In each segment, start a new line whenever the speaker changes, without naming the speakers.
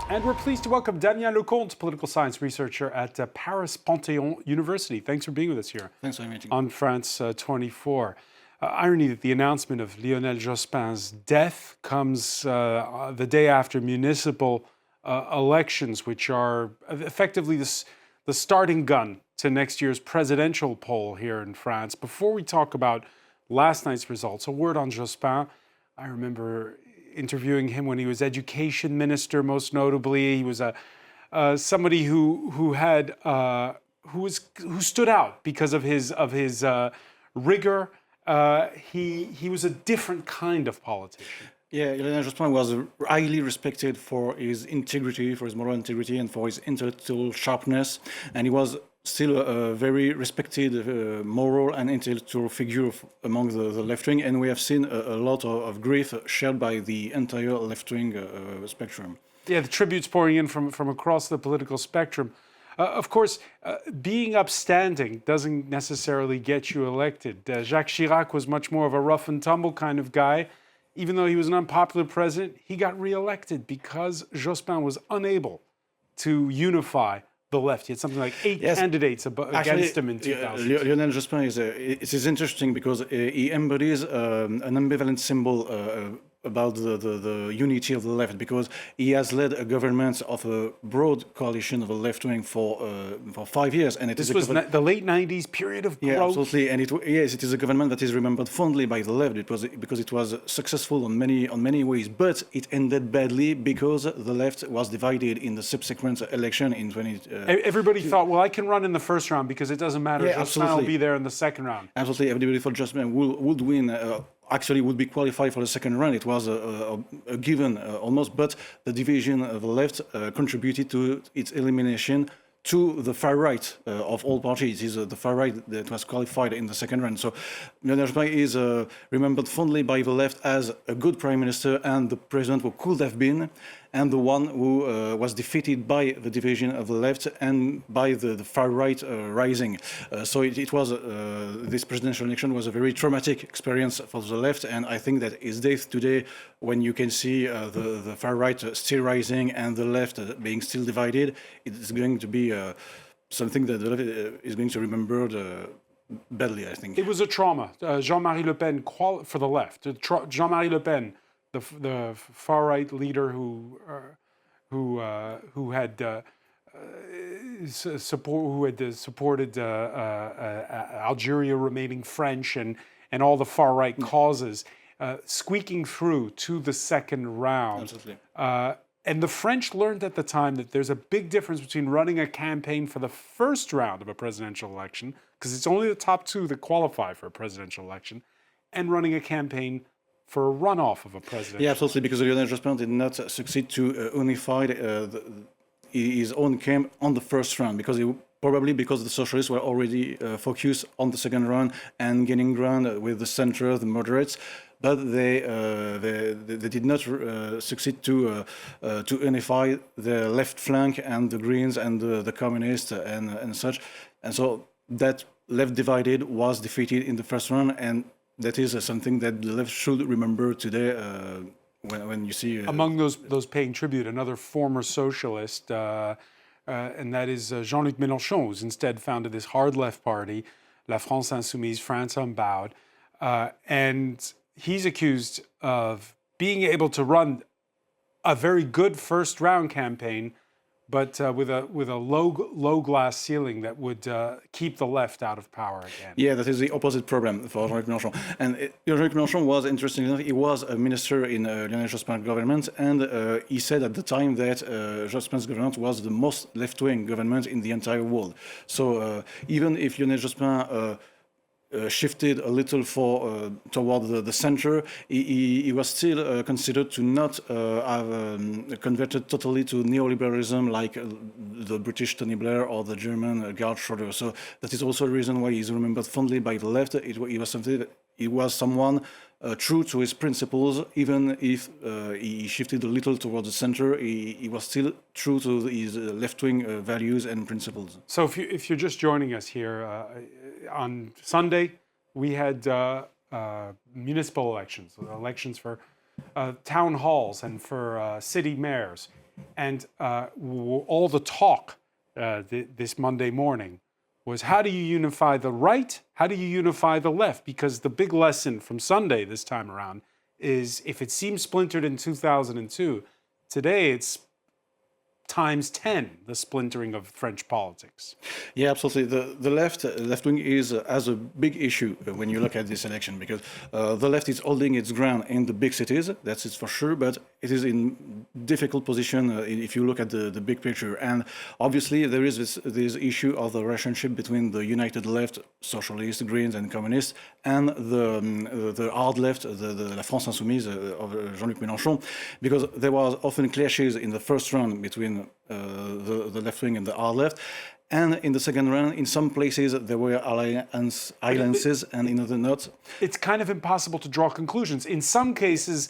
And we're pleased to welcome Damien Lecomte, political science researcher at Paris Pantheon University. Thanks for being with us here.
Thanks for inviting.
On France 24. Irony that the announcement of Lionel Jospin's death comes the day after municipal elections, which are effectively the starting gun to next year's presidential poll here in France. Before we talk about last night's results, a word on Jospin. I remember interviewing him when he was education minister, most notably. He was somebody who stood out because of his rigor. He was a different kind of politician.
Yeah, Lionel Jospin was highly respected for his integrity, for his moral integrity, and for his intellectual sharpness. And he was still a very respected moral and intellectual figure among the left wing. And we have seen a lot of grief shared by the entire left wing spectrum.
Yeah, the tributes pouring in from across the political spectrum. Of course, being upstanding doesn't necessarily get you elected. Jacques Chirac was much more of a rough and tumble kind of guy. Even though he was an unpopular president, he got reelected because Jospin was unable to unify the left. He had something like 8 candidates against him in 2000.
Lionel Jospin is interesting because he embodies an ambivalent symbol about the unity of the left, because he has led a government of a broad coalition of the left wing for 5 years, and
this was the late '90s period of growth.
Yeah, absolutely, and it is a government that is remembered fondly by the left because it was successful on many ways, but it ended badly because the left was divided in the subsequent election in 20.
Everybody thought, well, I can run in the first round because it doesn't matter.
Yeah,
Jospin will be there in the second round.
Absolutely, everybody thought Jospin would win. Actually would be qualified for the second round. It was a given almost, but the division of the left contributed to its elimination to the far right of all parties. It is the far right that was qualified in the second round. So Lionel Jospin is remembered fondly by the left as a good prime minister and the president who could have been, and the one who was defeated by the division of the left and by the far right rising. So it was this presidential election was a very traumatic experience for the left, and I think that his death today, when you can see the far right still rising and the left being still divided, it is going to be something that the left is going to remember badly, I think.
It was a trauma. JeanMarie Le Pen for the left. JeanMarie Le Pen, the far right leader who had supported Algeria remaining French and all the far right causes, squeaking through to the second round.
Absolutely.
And the French learned at the time that there's a big difference between running a campaign for the first round of a presidential election, because it's only the top two that qualify for a presidential election, and running a campaign for a runoff of a president.
Yeah, absolutely, because Lionel Jospin did not succeed to unify his own camp on the first round, because the socialists were already focused on the second round and gaining ground with the center, the moderates, but they did not succeed to unify the left flank and the Greens and the communists and such, and so that left divided was defeated in the first round, and that is something that the left should remember today when you see...
Among those paying tribute, another former socialist, and that is Jean-Luc Mélenchon, who's instead founded this hard left party, La France Insoumise, France Unbowed, and he's accused of being able to run a very good first round campaign, but with a low glass ceiling that would keep the left out of power again.
Yeah, that is the opposite problem for Jean-Luc Mélenchon. And Jean-Luc Mélenchon was, interestingly enough, he was a minister in Lionel Jospin's government, and he said at the time that Jospin's government was the most left-wing government in the entire world. So even if Lionel Jospin shifted a little toward the center, he was still considered to not have converted totally to neoliberalism like the British Tony Blair or the German Gerhard Schröder. So that is also a reason why he's remembered fondly by the left. He was someone true to his principles, even if he shifted a little towards the center. He was still true to his left-wing values and principles.
So if you're just joining us here, on Sunday we had municipal elections for town halls and for city mayors. And all the talk this Monday morning was, how do you unify the right? How do you unify the left? Because the big lesson from Sunday this time around is, if it seemed splintered in 2002, today it's times 10 the splintering of French politics.
Yeah, absolutely. The left wing has a big issue when you look at this election, because the left is holding its ground in the big cities, that's it for sure, but it is in difficult position if you look at the big picture. And obviously there is this issue of the relationship between the united left, socialists, Greens and communists, and the hard left, the La France Insoumise of Jean-Luc Mélenchon, because there was often clashes in the first round between the left wing and the hard left. And in the second round, in some places, there were alliances, and in other not.
It's kind of impossible to draw conclusions. In some cases,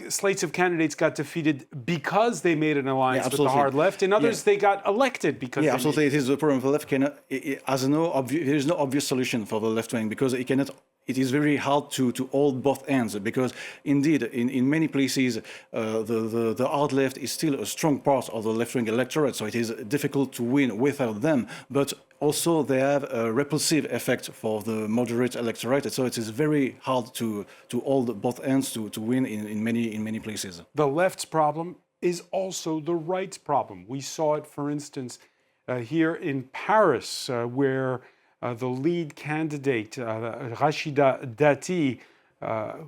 slates of candidates got defeated because they made an alliance with the hard left. In others, they got elected because.
Yeah, absolutely. It is the problem. The left cannot. There is no obvious solution for the left wing, because it cannot. It is very hard to hold both ends, because indeed in many places the hard left is still a strong part of the left-wing electorate, so it is difficult to win without them. But also they have a repulsive effect for the moderate electorate, so it is very hard to hold both ends to win in many places.
The left's problem is also the right's problem. We saw it, for instance, here in Paris, where the lead candidate, Rachida Dati,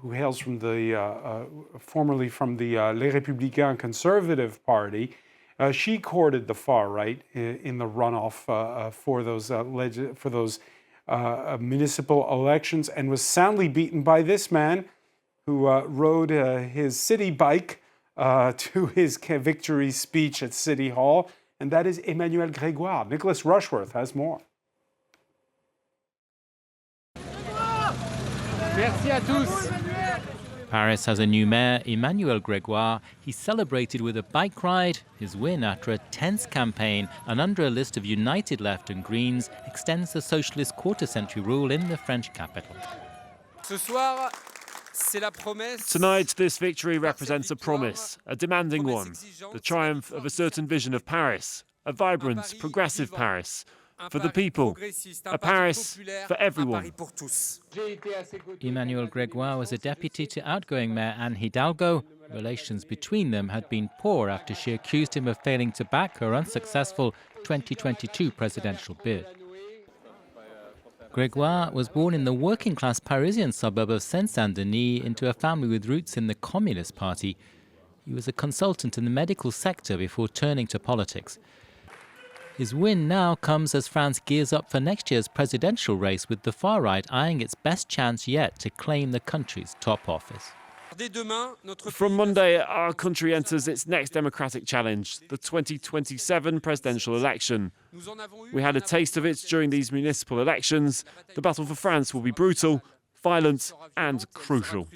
who hails from formerly from the Les Républicains Conservative Party, she courted the far right in the runoff for those municipal elections, and was soundly beaten by this man who rode his city bike to his victory speech at City Hall, and that is Emmanuel Grégoire. Nicholas Rushworth has more.
Merci à tous. Paris has a new mayor, Emmanuel Grégoire. He celebrated with a bike ride his win after a tense campaign, and under a list of united left and Greens, extends the socialist quarter-century rule in the French capital.
Tonight, this victory represents a promise, a demanding one, the triumph of a certain vision of Paris, a vibrant, progressive Paris, for the people, a Paris for everyone.
Emmanuel Grégoire was a deputy to outgoing Mayor Anne Hidalgo. Relations between them had been poor after she accused him of failing to back her unsuccessful 2022 presidential bid. Grégoire was born in the working-class Parisian suburb of Seine-Saint-Denis into a family with roots in the Communist Party. He was a consultant in the medical sector before turning to politics. His win now comes as France gears up for next year's presidential race, with the far right eyeing its best chance yet to claim the country's top office.
From Monday, our country enters its next democratic challenge, the 2027 presidential election. We had a taste of it during these municipal elections. The battle for France will be brutal, violent and crucial.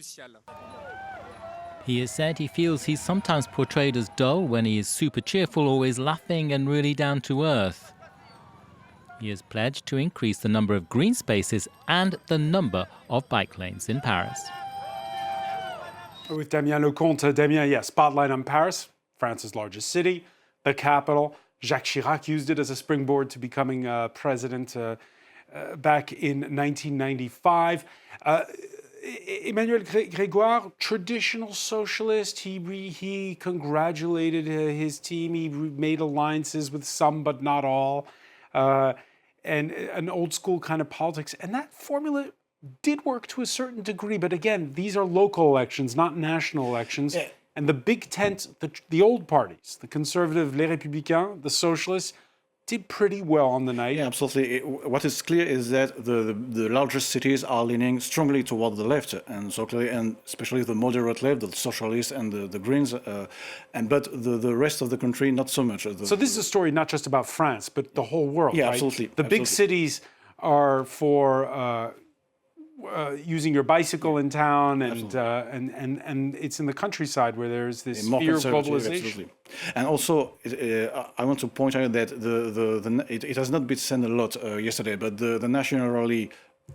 He has said he feels he's sometimes portrayed as dull when he is super cheerful, always laughing and really down to earth. He has pledged to increase the number of green spaces and the number of bike lanes in Paris.
With Damien Lecomte. Damien, yes, spotlight on Paris, France's largest city, the capital. Jacques Chirac used it as a springboard to becoming president back in 1995. Emmanuel Grégoire, traditional socialist, he congratulated his team. He made alliances with some, but not all, and an old school kind of politics. And that formula did work to a certain degree. But again, these are local elections, not national elections. Yeah. And the big tent, the old parties, the conservative Les Républicains, the socialists, did pretty well on the night.
Yeah, absolutely. What is clear is that the largest cities are leaning strongly toward the left, and so clearly, and especially the moderate left, the socialists and the Greens, but the rest of the country not so much.
So this is a story not just about France, but the whole world.
Yeah,
right?
absolutely.
The big cities are for using your bicycle in town, and it's in the countryside where there's this fear of globalization.
Absolutely. And also, I want to point out that it has not been said a lot yesterday, but the National Rally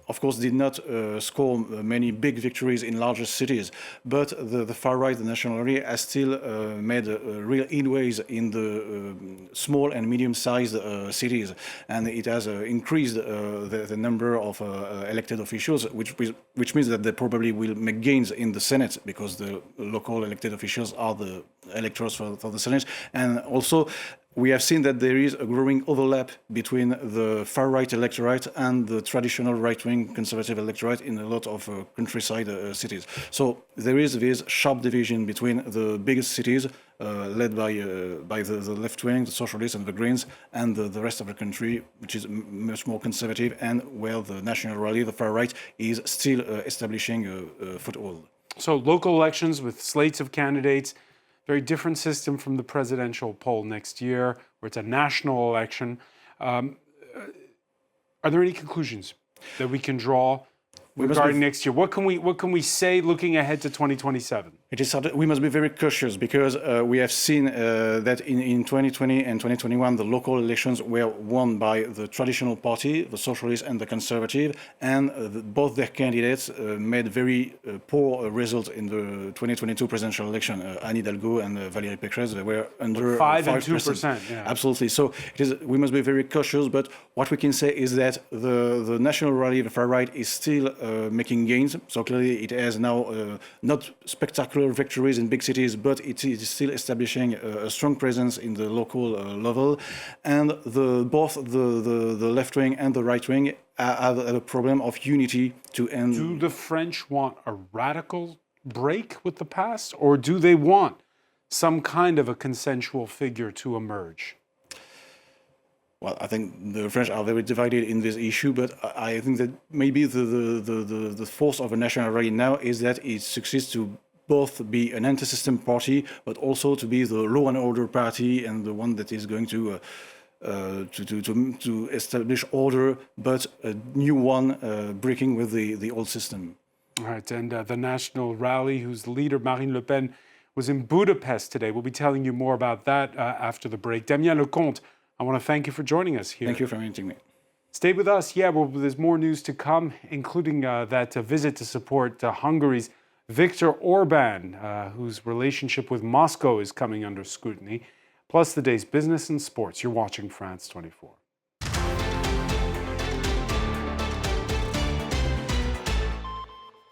of course, did not score many big victories in larger cities, but the far right, the National Rally, has still made real inroads in the small and medium-sized cities, and it has increased the number of elected officials, which means that they probably will make gains in the Senate, because the local elected officials are the electors for the Senate, and also we have seen that there is a growing overlap between the far-right electorate and the traditional right-wing conservative electorate in a lot of countryside cities. So there is this sharp division between the biggest cities, led by the left-wing, the socialists and the Greens, and the rest of the country, which is much more conservative, and where the National Rally, the far-right, is still establishing a foothold.
So local elections with slates of candidates, very different system from the presidential poll next year, where it's a national election. Are there any conclusions that we can draw regarding next year? What can we say looking ahead to 2027?
We must be very cautious, because we have seen that in 2020 and 2021 the local elections were won by the traditional party, the socialist and the conservative, and both their candidates made very poor results in the 2022 presidential election. Anne Hidalgo and Valérie Pécresse, they were under
5% and 2%. Yeah.
Absolutely. So we must be very cautious, but what we can say is that the National Rally, the far right, is still making gains. So clearly it has now not spectacular victories in big cities, but it is still establishing a strong presence in the local level. And both the left wing and the right wing have a problem of unity to end.
Do the French want a radical break with the past, or do they want some kind of a consensual figure to emerge?
Well, I think the French are very divided in this issue, but I think that maybe the force of a National Rally now is that it succeeds to both be an anti-system party, but also to be the law and order party, and the one that is going to establish order, but a new one breaking with the old system.
All right, and the National Rally, whose leader, Marine Le Pen, was in Budapest today. We'll be telling you more about that after the break. Damien Lecomte, I want to thank you for joining us here.
Thank you for inviting me.
Stay with us. Yeah, well, there's more news to come, including that visit to support Hungary's Viktor Orban, whose relationship with Moscow is coming under scrutiny, plus the day's business and sports. You're watching France 24.